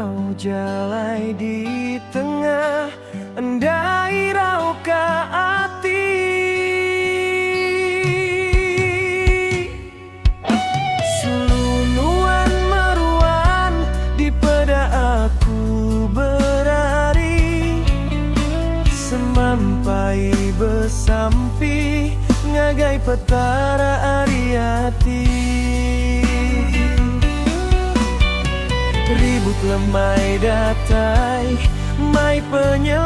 danau jalai di tengah endai rau ka ati. Sulunuan meruan di peda aku berari, semampai besampi ngagai petara ariati. Ribut lemai datai mai penyelam,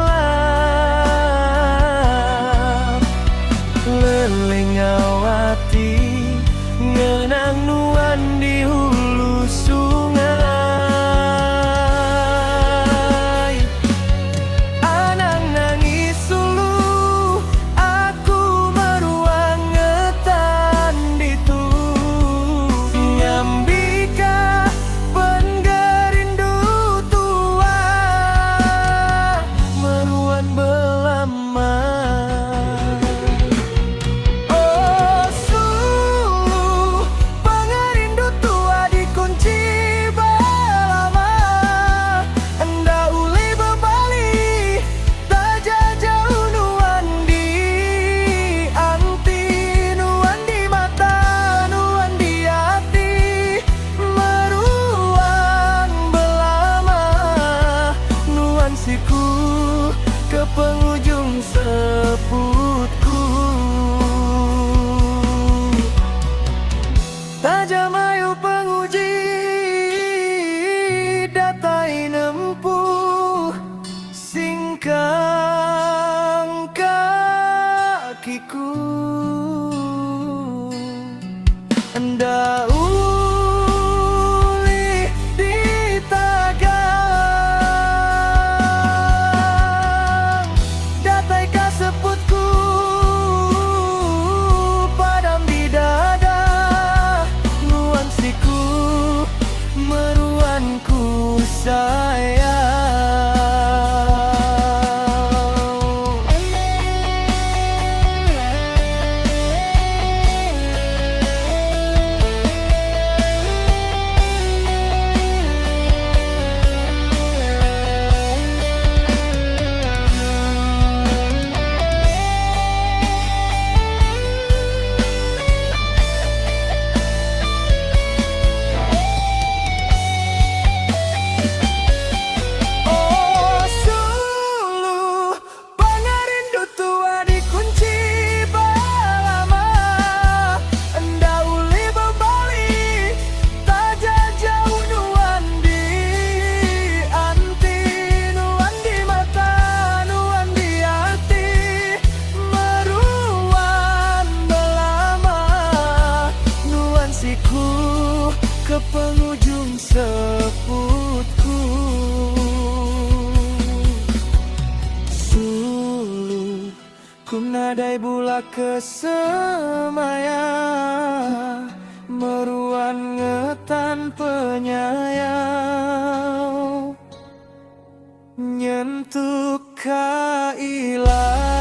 lelengawati ngenang nuan di hulu sungai. Anang nangis sulu aku meruang ngetan ditu, nyambika penggerindu tua meruan belama. Oh sulu pengerindu tua dikunci belama, enda uli bebali tak jauh nuan di anti, nuan di mata, nuan di hati, meruan belama nuan siku ke penghujung seputku. Tajamayu penguji datai nempuh singkang kakiku, enda uli ditagang datai kaseputku, padam di dada nuan siku meruanku sayang. Oh sulu pengerindu tua dikunci belama, enda uli bebali tak jauh nuan di anti, nuan di mata, nuan di hati, meruan belama nuan siku ke penghujung seputku. Sulu kumnadai bulak kesemaya, meruan ngetan penyayau nyentuh kailah.